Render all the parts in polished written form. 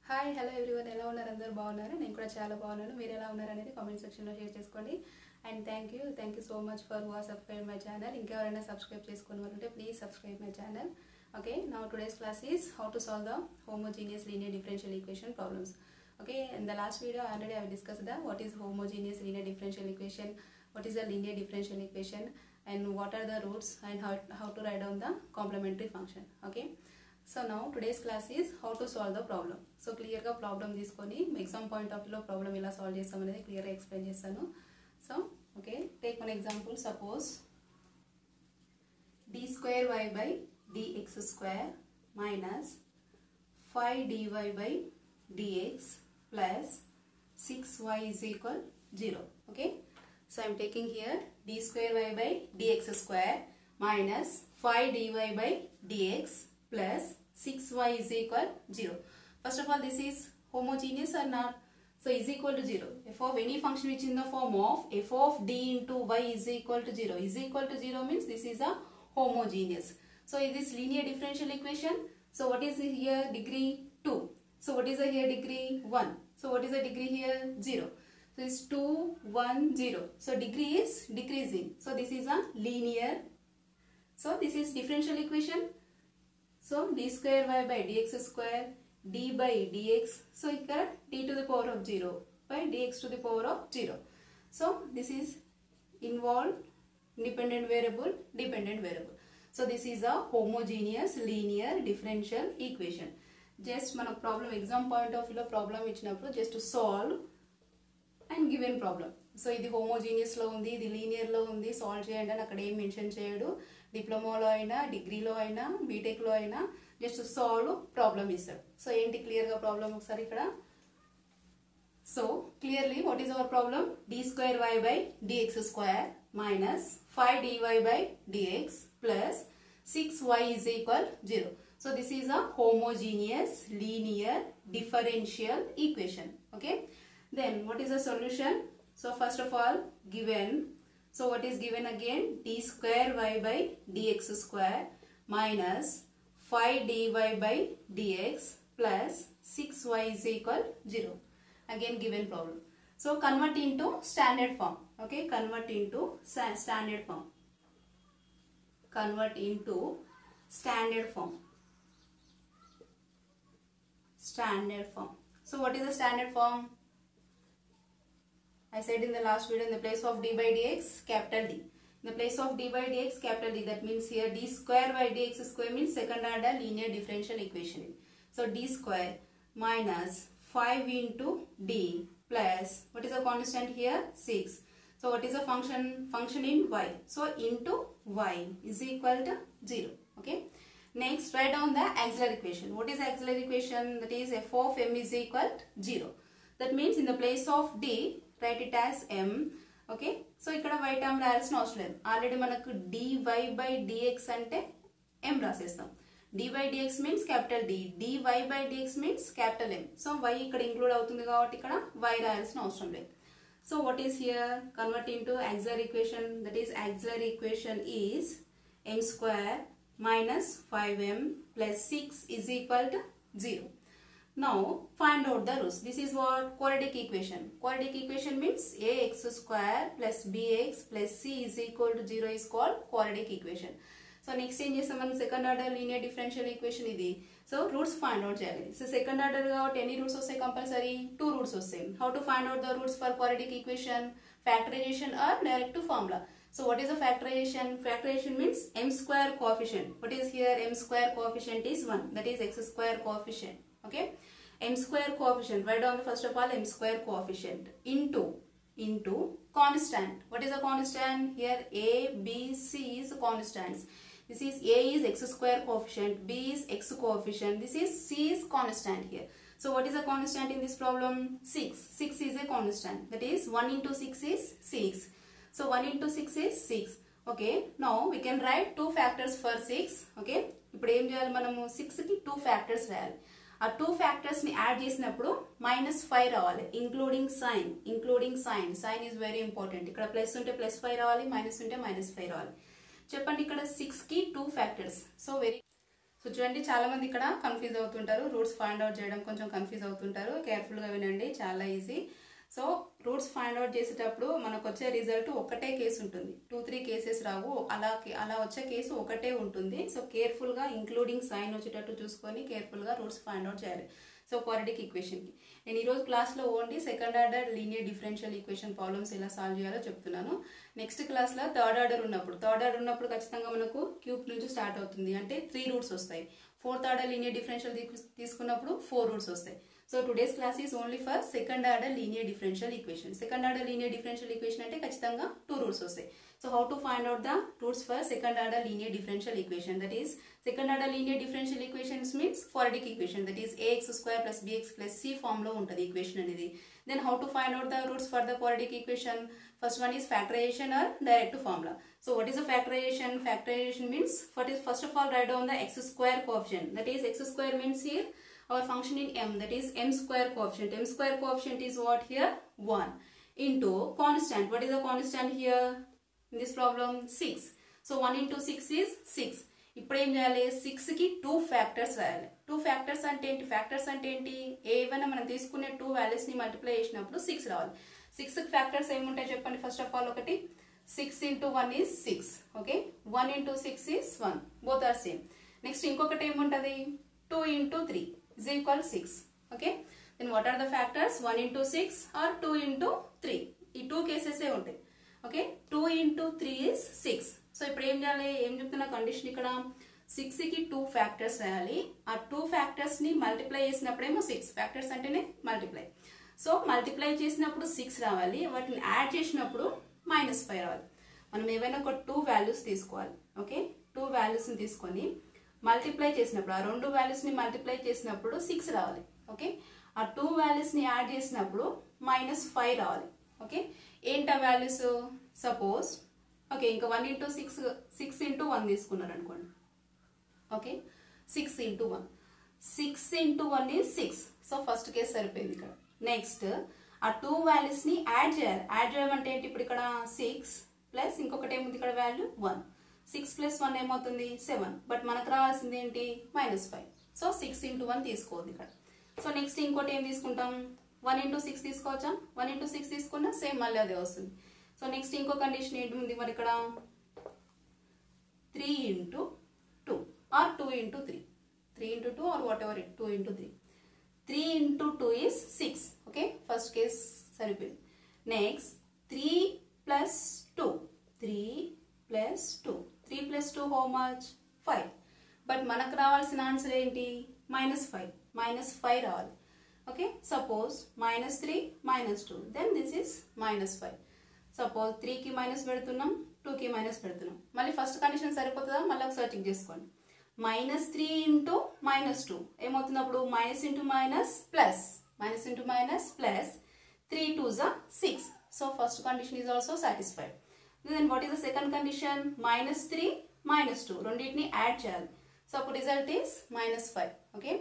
Hi hello everyone, ఎలా ఉన్నారు? అందరూ బాగున్నారు? నేను కూడా చాలా బాగున్నాను. మీరు ఎలా ఉన్నారు అనేది కామెంట్ సెక్షన్లో షేర్ చేసుకోండి. And thank you so much for who subscribe my channel. ఇంకెవరైనా సబ్స్క్రైబ్ చేసుకుని వాళ్ళు ఉంటే please subscribe my channel. Okay, now today's class is how to solve the homogeneous linear differential equation problems. Okay, in the last video already I have discussed the what is homogeneous linear differential equation, what is the linear differential equation, and what are the roots, and how to write down the complementary function. Okay, so now today's class is how to solve the problem. So clear ga problem తీసుకొని exam point of view లో problem ఎలా solve చేస్తాం అనేది clear గా explain చేస్తాను. So okay, take one example. Suppose d square y by dx square minus 5 dy by dx plus 6y is equal 0. Okay, so I am taking here d square y by dx square minus 5 dy by dx plus 6y is equal 0. First of all, this is homogeneous or not? So is equal to 0. F of any function which in the form of f of d into y is equal to 0. Is equal to 0 means this is a homogeneous. So is this linear differential equation? So what is here degree? 2. So what is the here degree? 1. So what is the degree here? 0. So it's 2, 1, 0. So degree is decreasing. So this is a linear. So this is differential equation. So d square y by dx square d by dx. So here d to the power of 0 by dx to the power of 0. So this is involved independent variable, dependent variable. So this is a homogeneous linear differential equation. Just మన problem exam point of view లో problem ఇచ్చినప్పుడు just solve and given problem. So ఇది homogeneous లో ఉంది, ఇది linear లో ఉంది, solve చేయండి అని అక్కడ ఏం మెన్షన్ చేయడు. డిప్లొమాలో అయినా, డిగ్రీలో అయినా, బీటెక్ లో అయినా just solve problem ఇస్తాడు. సో ఏంటి క్లియర్ గా ప్రాబ్లం ఒకసారి ఇక్కడ. So clearly what is our problem? d square y by dx square minus 5 dy by dx plus 6y is equal 0. So this is a homogeneous linear differential equation. Okay. Then what is the solution? So first of all given. So what is given again? d square y by dx square minus 5 dy by dx plus 6y is equal 0. Again given problem. So convert into standard form. Okay, convert into standard form. Convert into standard form. Standard form. So what is the standard form? I said in the last video, in the place of d by dx, capital D. In the place of d by dx, capital D. That means here d square by dx square means second order linear differential equation. So d square minus 5 into d plus, what is the constant here? 6. So what is the function in y? So into y is equal to 0. Okay. Next, write down the auxiliary equation. What is auxiliary equation? That is f of m is equal to 0. That means in the place of d, write it as m. Okay. So ikkada y term రాయాల్సిన అవసరం లేదు. Already మనకు dy by dx అంటే m రాసేస్తాం. d by dx means capital D, dy by dx means capital M. So y ఇక్కడ include అవుతుంది కాబట్టి ఇక్కడ y రాయాల్సిన అవసరం లేదు. So what is here? Convert into auxiliary equation. That is auxiliary equation is m square minus 5m plus 6 is equal to 0. Now find out the roots. This is what? Quadratic equation. Quadratic equation means ax square plus bx plus c is equal to 0 is called quadratic equation. So next ఏం చేస్తాం మనం? Second order linear differential equation ఇది. So roots find out చేయాలి. So second order కాబట్టి ఎన్ని roots వస్తాయి? Compulsory 2 roots వస్తాయి. How to find out the roots for quadratic equation? Factorisation or direct formula. So what is the factorization? Factorization means m square coefficient. What is here? M square coefficient is 1. That is x square coefficient. Okay. M square coefficient. Write down the first of all m square coefficient into constant. What is the constant? Here a, b, c is constants. This is a is x square coefficient, b is x coefficient, this is c is constant here. So what is the constant in this problem? 6. 6 is a constant. That is 1 into 6 is 6. So 1 into 6 is 6. Okay. Now we can write 2 factors for 6. Okay. ఇప్పుడు ఏం చేయాలి మనము? 6 కి 2 factors రాయాలి. ఆ 2 factors ని add చేసినప్పుడు -5 రావాలి. Including sign. Sign is very important. ఇక్కడ ప్లస్ ఉంటే +5 రావాలి, మైనస్ ఉంటే -5 రావాలి. చెప్పండి ఇక్కడ 6 కి 2 ఫ్యాక్టర్స్. సో సో చూడండి చాలా మంది ఇక్కడ కన్ఫ్యూజ్ అవుతుంటారు, రూట్స్ ఫైండ్ అవుట్ చేయడం కొంచెం కన్ఫ్యూజ్ అవుతుంటారు. కేర్ఫుల్గా వినండి, చాలా easy. So roots find out చేసేటప్పుడు మనకు వచ్చే రిజల్ట్ ఒకటే కేసు ఉంటుంది, 2-3 కేసెస్ రావు. అలా వచ్చే కేసు ఒకటే ఉంటుంది. సో కేర్ఫుల్గా ఇంక్లూడింగ్ సైన్ వచ్చేటట్టు చూసుకొని కేర్ఫుల్గా రూట్స్ ఫైండ్ అవుట్ చేయాలి. సో క్వాడ్రాటిక్ ఈక్వేషన్కి నేను ఈరోజు క్లాస్లో only second order linear differential equation problems ఎలా సాల్వ్ చేయాలో చెప్తున్నాను. నెక్స్ట్ క్లాస్లో థర్డ్ ఆర్డర్ ఉన్నప్పుడు ఖచ్చితంగా మనకు క్యూబ్ నుంచి స్టార్ట్ అవుతుంది, అంటే 3 రూట్స్ వస్తాయి. ఫోర్త్ ఆర్డర్ లీనియర్ డిఫరెన్షియల్ తీసుకున్నప్పుడు 4 రూట్స్ వస్తాయి. So today's class is only for second order linear differential equation. Second order linear differential equation ante kachithanga 2 roots vastayi. So how to find out the roots for second order linear differential equation? That is second order linear differential equations means quadratic equation, that is ax square plus bx plus c form lo untadi equation anedi. Then how to find out the roots for the quadratic equation? First one is factorization or direct formula. So what is a factorization? Factorization means first of all write down the x square coefficient. That is x square means here our function in m, that is m square coefficient. M square coefficient is what here? 1 into constant. What is the constant here in this problem? 6. So 1 into 6 is 6. ఇప్పుడు ఏం చేయాలి? 6 కి 2 factors రాయాలి. 2 factors అంటే ఏంటి? Factors అంటే ఏంటి? ఏవైనా మనం తీసుకునే 2 వాల్యూస్ ని మల్టిప్లై చేసినప్పుడు 6 రావాలి. 6 ఫ్యాక్టర్స్ ఏముంటాయి చెప్పండి? ఫస్ట్ ఆఫ్ ఆల్ ఒకటి 6 into 1 is 6. Okay, 1 into 6 is 1. Both are same. Next ఇంకొకటి ఏముంటది? 2 into 3 is equal 6. Okay, then what are the factors? 1 into 6 or 2 into 3. ఈ 2 కేసెస్ ఏ ఉంటాయి. Okay, 2 into 3 is 6. సో ఇప్పుడు ఏం చేయాలి? ఏం చెప్తున్న కండిషన్ ఇక్కడ? 6 కి 2 ఫ్యాక్టర్స్ రాయాలి. ఆ 2 ఫ్యాక్టర్స్ ని మల్టిప్లై చేసినప్పుడేమో 6. ఫ్యాక్టర్స్ అంటేనే మల్టిప్లై. సో మల్టిప్లై చేసినప్పుడు 6 రావాలి, వాటిని యాడ్ చేసినప్పుడు -5 రావాలి. మనం ఏవైనా ఒక 2 వాల్యూస్ తీసుకోవాలి. ఓకే, 2 వాల్యూస్ ని తీసుకొని మల్టిప్లై చేసినప్పుడు, ఆ 2 వాల్యూస్ ని మల్టిప్లై చేసినప్పుడు 6 రావాలి. ఓకే, ఆ 2 వాల్యూస్ ని యాడ్ చేసినప్పుడు -5 రావాలి. ఓకే, ఏంటా వాల్యూస్? సపోజ్ ఓకే, ఇంకా 1 into 6 into 1 తీసుకున్నారు అనుకోండి. Okay, 6 into 1 is 6. So first case సరిపోయింది ఇక్కడ. నెక్స్ట్ ఆ 2 వాల్యూస్ ని యాడ్ చేయాలి. యాడ్ చేయడం అంటే ఏంటి? ఇప్పుడు ఇక్కడ 6 ప్లస్ ఇంకొకటి ఏముంది ఇక్కడ వాల్యూ 1. 6 plus 1 ఏమవుతుంది? 7. బట్ మనకు రావాల్సింది ఏంటి? -5. సో 6 into 1 తీసుకోవద్దు ఇక్కడ. సో నెక్స్ట్ ఇంకోటి ఏం తీసుకుంటాం? 1 into 6 తీసుకోవచ్చా? 1 into 6 తీసుకున్నా సేమ్ మళ్ళీ అదే వస్తుంది. సో నెక్స్ట్ ఇంకో కండిషన్ ఏంటి ఉంది మరి ఇక్కడ? 3 into 2 or 2 into 3. 3 into 2 or whatever it, 2 into 3. 3 into 2 is 6. Okay, first case సరిపోయింది. Next 3 plus 2. 3 plus 2. 3 plus 2 how much? 5. But మనకు రావాల్సిన ఆన్సర్ ఏంటి? -5. -5 రావాలి. Okay, suppose -3 -2, then this is -5. Suppose 3 కి మైనస్ పెడుతున్నాం, 2 కి మైనస్ పెడుతున్నాం. మళ్ళీ ఫస్ట్ కండిషన్ సరిపోతుందా? మళ్ళీ ఒకసారి చెక్ చేసుకోండి. -3 into -2 ఏమవుతుంది అప్పుడు? Minus into minus plus, minus into minus plus, 3 2s are 6. So first condition is also satisfied. Then what is the second condition? -3 -2 రెండింటిని యాడ్ చేయాలి. సో అప్పుడు రిజల్ట్ ఈస్ -5. ఓకే,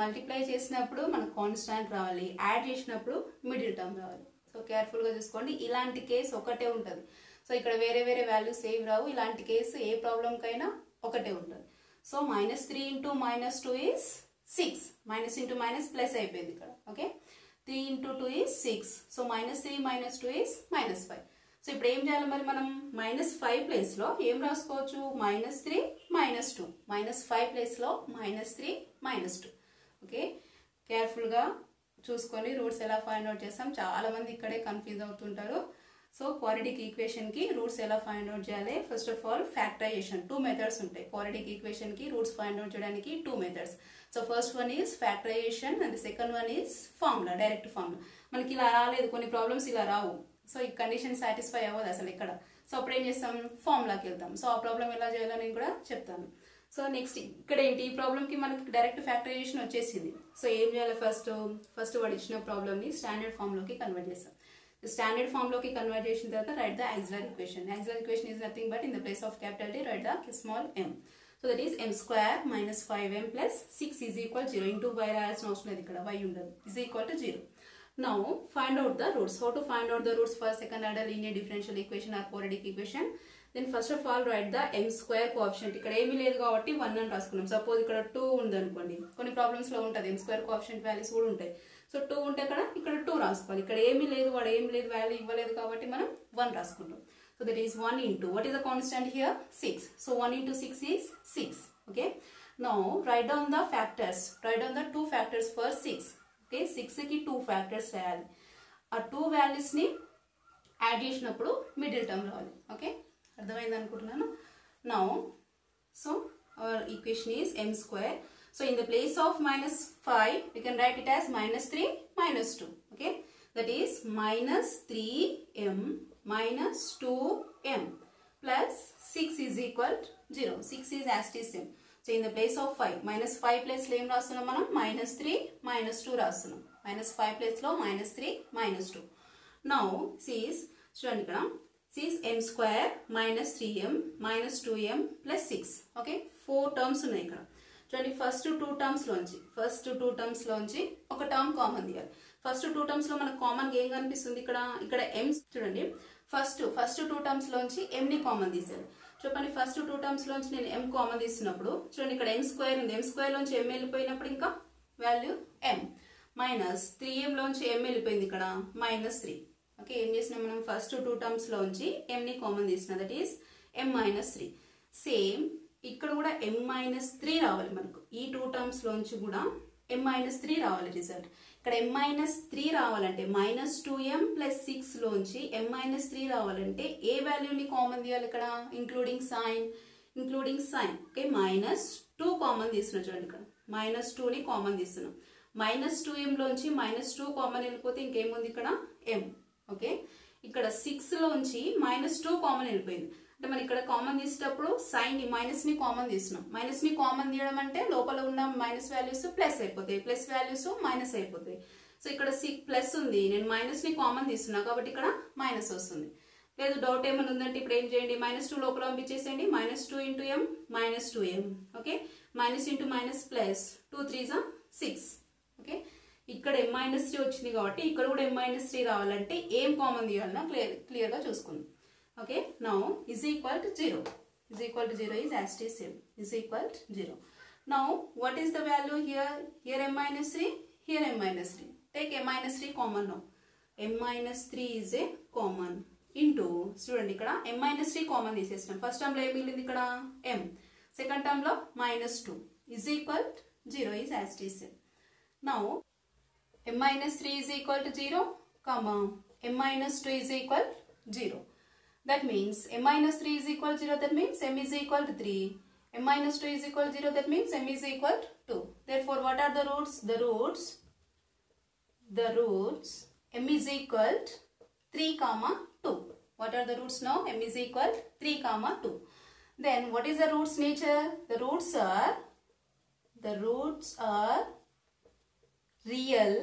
మల్టిప్లై చేసినప్పుడు మనకు కాన్స్టాంట్ రావాలి, add చేసినప్పుడు middle term రావాలి. So కేర్ఫుల్గా చూసుకోండి. ఇలాంటి కేసు ఒకటే ఉంటుంది. సో ఇక్కడ వేరే వేరే వాల్యూస్ ఏవి రావు. ఇలాంటి కేసు ఏ ప్రాబ్లంకైనా ఒకటే ఉంటుంది. So -3 into -2 is 6. Minus into minus plus అయిపోయింది ఇక్కడ. Okay, 3 into 2 is 6. So -3 -2 is -5. So ఇప్పుడు ఏం చేయాలి మరి? మనం -5 ప్లేస్ లో ఏం రాసుకోవచ్చు? -3 -2. -5 ప్లేస్ లో -3 -2. ఓకే, కేర్ఫుల్ గా చూసుకొని రూట్స్ ఎలా ఫైండ్ అవుట్ చేస్తాం. చాలా మంది ఇక్కడే కన్ఫ్యూజ్ అవుతుంటారు. సో క్వాడ్రాటిక్ ఈక్వేషన్ కి రూట్స్ ఎలా ఫైండ్ అవుట్ చేయాలి? First of all factorization 2 methods ఉంటాయి. క్వాడ్రాటిక్ ఈక్వేషన్ కి రూట్స్ ఫైండ్ అవుట్ చేయడానికి 2 methods. So first one is factorization and second one is formula, direct formula. మనకి ఇలా రాలేదు, కొన్ని ప్రాబ్లమ్స్ ఇలా రావు. సో ఈ కండిషన్ సాటిస్ఫై అవ్వదు అసలు ఇక్కడ. సో అప్పుడు ఏం చేస్తాం? ఫార్ములాకి వెళ్తాం. సో ఆ ప్రాబ్లం ఎలా చేయాలో నేను కూడా చెప్తాను. సో నెక్స్ట్ ఇక్కడ ఏంటి? ఈ ప్రాబ్లమ్ కి మనకి డైరెక్ట్ ఫ్యాక్టరైజేషన్ వచ్చేసింది. సో ఏం చేయాలి? ఫస్ట్ వాడు ఇచ్చిన ప్రాబ్లమ్ ని స్టాండర్డ్ ఫామ్ లోకి కన్వర్ట్ చేస్తాం. స్టాండర్డ్ ఫామ్ లోకి కన్వర్ట్ చేసిన తర్వాత write the auxiliary equation. Auxiliary equation is nothing but in the place of capital T write the small m. So that is m square minus 5m plus 6 is equal 0. Into y రాయాల్సిన అవసరం లేదు ఇక్కడ, y ఉండదు. is equal to 0. Now find out the roots. How to find out the roots for second order linear differential equation or quadratic equation? then first of all write the m square coefficient. ఇక్కడ ఏమీ లేదు కాబట్టి 1 అని రాసుకున్నాం. Suppose ఇక్కడ 2 ఉంది అనుకోండి, కొన్ని ప్రాబ్లమ్స్ లో ఉంటది m square coefficient వాల్యూస్ కూడా ఉంటాయి. సో 2 ఉంటే ఇక్కడ 2 రాసుకోవాలి. ఇక్కడ ఏమీ లేదు, వాడు ఏమీ లేదు, వాల్యూ ఇవ్వలేదు కాబట్టి మనం 1 రాసుకుంటాం. So that is 1 into what is the constant here? 6. So 1 into 6 is 6. Okay, now write down the factors. Write down the 2 factors for 6. Okay, 6 కి 2 factors రాయాలి. ఆ 2 వాల్యూస్ ని యాడ్ చేసినప్పుడు మిడిల్ టర్మ్ రావాలి. ఓకే, అర్థమైంది అనుకుంటున్నాను. Now so our equation is m square. So in the place of minus 5 we can write it as minus 3 minus 2. Okay, that is minus 3m minus 2m plus 6 is equal to 0. 6 is as it is same. So in the place of 5, minus 5 place lo em rastunnam manam minus 3 minus 2 rastunnam. Minus 5 place lo minus 3 minus 2. Now sees చూడండి ఇక్కడ sees m square minus 3m minus 2m plus 6. Okay, 4 terms ఉన్నాయి ఇక్కడ. చూడండి, first 2 terms లోంచి ఒక term common తీయాలి. First 2 terms లో మనకు కామన్ ఏం కనిపిస్తుంది? ఇక్కడ m. చూడండి, ఫస్ట్ 2 టర్మ్స్ లోంచి m ని కామన్ తీసేయాలి. చెప్పండి, ఫస్ట్ 2 టర్మ్స్ లోంచి నేను m కామన్ తీస్తున్నప్పుడు చూడండి ఇక్కడ m స్క్వేర్ ఉంది. m స్క్వేర్ లోంచి m వెళ్ళిపోయినప్పుడు ఇంకా వాల్యూ m మైనస్ 3m లోంచి m వెళ్ళిపోయింది, ఇక్కడ మైనస్ 3. ఓకే, ఏం చేసినాం మనం? ఫస్ట్ 2 టర్మ్స్ లోంచి m ని కామన్ తీసిన, that is m minus 3. Same ఇక్కడ కూడా m మైనస్ 3 రావాలి మనకు. ఈ 2 టర్మ్స్ లోంచి కూడా m మైనస్ 3 రావాలి రిజల్ట్. ఇక్కడ m మైనస్ 3 రావాలంటే మైనస్ 2m ప్లస్ 6 లోంచి m మైనస్ 3 రావాలంటే ఏ వాల్యూని కామన్ తీయాలి? ఇక్కడ including sign. Okay, minus 2 common తీస్తున్నాం. చూడండి, ఇక్కడ మైనస్ 2 ని కామన్ తీస్తున్నాం. మైనస్ 2m లోంచి మైనస్ 2 కామన్ వెళ్ళిపోతే ఇంకేముంది? ఇక్కడ m. ఓకే, ఇక్కడ 6 లోంచి మైనస్ 2 కామన్ వెళ్ళిపోయింది. అంటే మనం ఇక్కడ కామన్ తీసేటప్పుడు సైన్ ని మైనస్ ని కామన్ తీస్తున్నాం. మైనస్ ని కామన్ తీయడం అంటే లోపల ఉన్న మైనస్ వాల్యూస్ ప్లస్ అయిపోతాయి, ప్లస్ వాల్యూస్ మైనస్ అయిపోతాయి. సో ఇక్కడ ప్లస్ ఉంది, నేను మైనస్ ని కామన్ తీస్తున్నా కాబట్టి ఇక్కడ మైనస్ వస్తుంది. లేదు డౌట్ ఏమైనా ఉందంటే ఇప్పుడు ఏం చేయండి, మైనస్ 2 లోపల పంపించేసేయండి. Minus 2 into m minus 2m. Okay, minus into minus plus 2 3 6. Okay, ఇక్కడ m మైనస్ 3 వచ్చింది కాబట్టి ఇక్కడ కూడా m మైనస్ 3 రావాలంటే ఏం కామన్ తీయాలన్నా క్లియర్ గా చూసుకుందాం. Okay, now is equal to 0. Is equal to 0 is as it is same. Is equal to 0. Now what is the value here? Here m minus 3, here m minus 3. Take m minus 3 common now. M minus 3 is a common into, చూడండి ఇక్కడ m minus 3 common తీసేస్తాం. First term లో ఏం మిగిలింది? ఇక్కడ m. Second term లో minus 2. Is equal to 0 is as it is same. Now m minus 3 is equal to 0, comma m minus 2 is equal to 0. That means m minus 3 is equal to 0, that means m is equal to 3. M minus 2 is equal to 0, that means m is equal to 2. Therefore, what are the roots? The roots m is equal to 3 comma 2. What are the roots now? M is equal to 3 comma 2. Then what is the roots nature? The roots are real.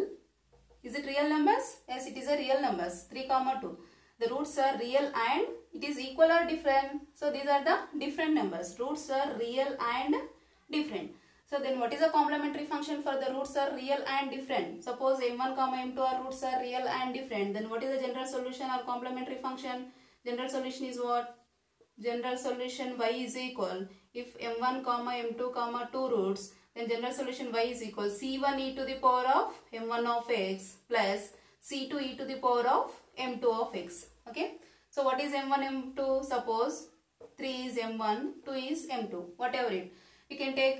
Is it real numbers? Yes, it is a real numbers. 3 comma 2. The roots are real and it is equal or different. So these are the different numbers. Roots are real and different. So then what is the complementary function for the roots are real and different? Suppose m1 comma m2 are roots are real and different. Then what is the general solution or complementary function? General solution is what? General solution y is equal. If m1 comma m2 comma 2 roots, then general solution y is equal c1 e to the power of m1 of x plus c2 e to the power of m2 of x. Okay, so what is m1 m2? Suppose 3 is m1, 2 is m2, whatever it, you can take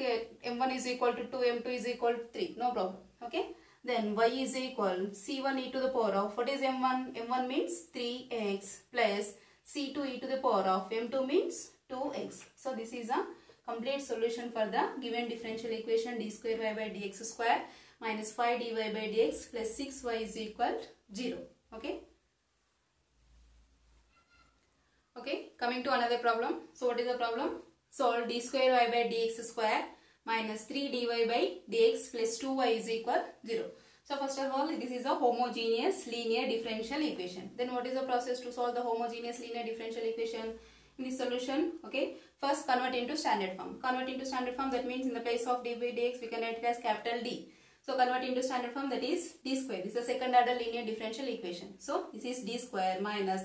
m1 is equal to 2, m2 is equal to 3, no problem. Okay, then y is equal c1 e to the power of, what is m1? M1 means 3x plus c2 e to the power of m2 means 2x. So this is a complete solution for the given differential equation d square y by dx square minus 5 dy by dx plus 6y is equal to 0. Okay. Okay, coming to another problem. So what is the problem? Solve d square y by dx square minus 3 dy by dx plus 2y is equal 0. So first of all, this is a homogeneous linear differential equation. Then what is the process to solve the homogeneous linear differential equation? In this solution, okay, first convert into standard form. Convert into standard form, that means in the place of d by dx we can write it as capital D. So convert into standard form, that is d square. This is the second order linear differential equation. So this is d square minus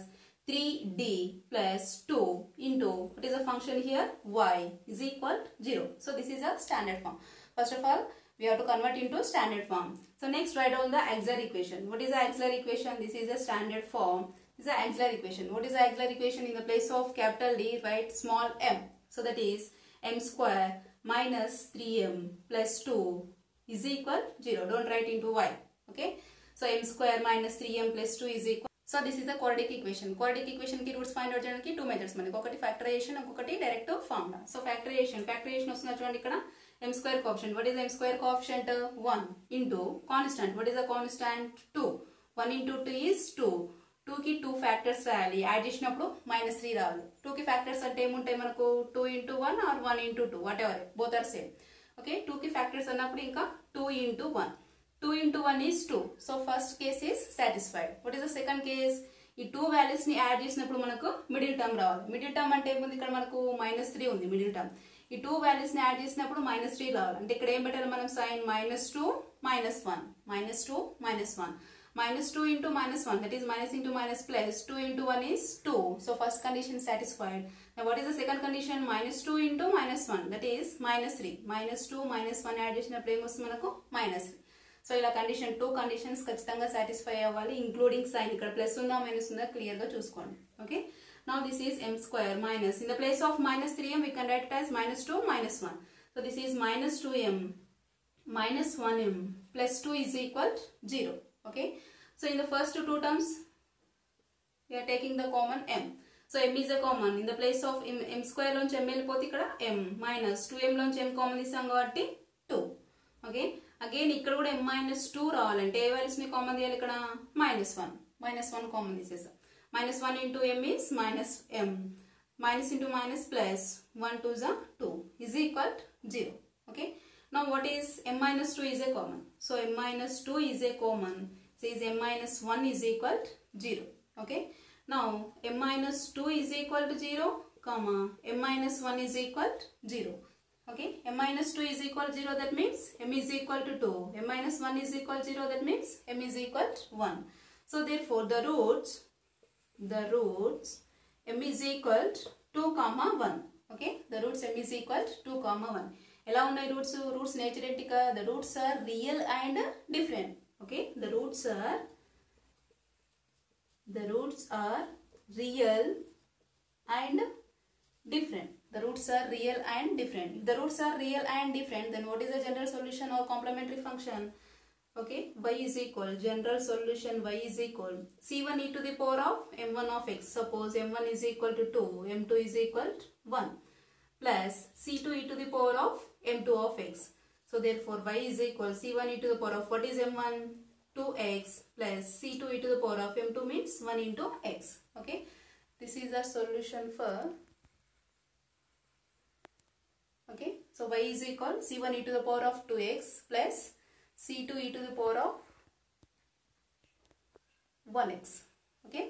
3d plus 2 into, what is the function here? Y is equal to 0. So this is a standard form. First of all, we have to convert into standard form. So next write down the auxiliary equation. What is the auxiliary equation? This is a standard form. This is the auxiliary equation. What is the auxiliary equation? In the place of capital D, write small m. So that is m square minus 3m plus 2 is equal to 0. Don't write into y. Okay. So m square minus 3m plus 2 is equal. So this is the quadratic equation. Quadratic equation ki roots find out cheyadaniki two methods maniki. Okati factorization, okati direct formula. So factorization vastunda chudandi ikkada m square coefficient. What is m square coefficient? 1 into constant. What is the constant? 2. 1 into 2 is 2. 2 ki 2 factors rayali. Add chesinapudu minus 3 ravali. 2 ki factors ante em untayi manaku 2 into 1 or 1 into 2, whatever, both are same. Okay, 2 ki factors annappudu inka 2 into 1. 2 into 1 is 2. So first case is satisfied. What is the second case? ఈ 2 values ని add చేసినప్పుడు మనకు middle term రావాలి. Middle term అంటే ఏముంది? ఇక్కడ మనకు -3 ఉంది మిడిల్ టర్మ్. ఈ 2 values ని యాడ్ చేసినప్పుడు -3 రావాలి. అంటే ఇక్కడ ఏం పెట్టాలి మనం? Sign -2 -1 -2 -1 -2 into -1, that is minus into minus plus 2 into 1 is 2. So first condition satisfied. Now what is the second condition? -2 into -1, that is -3. -2 -1 add చేసినప్పుడు ఏమొస్తుంది మనకు? -3. సో ఇలా కండిషన్ 2 కండిషన్స్ ఖచ్చితంగా సాటిస్ఫై అవ్వాలి, ఇంక్లూడింగ్ సైన్. ఇక్కడ ప్లస్ ఉందా minus ఉందా clear గా చూసుకోండి. Okay, now this is m square minus, in the place of -3m we can write it as -2 -1. So this is -2m minus 1m plus 2 is equal to 0. Okay, so in the first two terms we are taking the common m. So m is a common. In the place of m square lonchi m వెళ్ళిపోతే ఇక్కడ m minus 2m lonchi m common తీసాం కాబట్టి 2. Okay, again ఇక్కడ కూడా m minus 2 రావాలంటే ఏ values ని common తీయాలి? ఇక్కడ -1 కామన్ తీసేసాం. -1 into m is minus m. Minus into minus plus 1 2 is 2 is equal to 0. Okay, now what is m minus 2 is a common. So m minus 2 is a common. Says m minus 1 is equal to 0. Okay, now m minus 2 is equal to 0, comma m minus 1 is equal to 0. Okay, m minus 2 is equal to 0, that means m is equal to 2. M minus 1 is equal to 0, that means m is equal to 1. So therefore the roots m is equal to 2 comma 1. Okay, the roots m is equal to 2 comma 1. ఎలా ఉన్నాయి roots? Roots నేచరెంటిక్ గా the roots are real and different. Okay, the roots are real and different. The roots are real and different. If the roots are real and different, then what is the general solution or complementary function? Okay, y is equal, general solution y is equal c1 e to the power of m1 of x. Suppose m1 is equal to 2, m2 is equal to 1, plus c2 e to the power of m2 of x. So therefore y is equal c1 e to the power of, what is m1? 2x plus c2 e to the power of m2 means 1 into x. Okay, this is the solution for. Okay, so y is equal c1 e to the power of 2x plus c2 e to the power of 1x. Okay.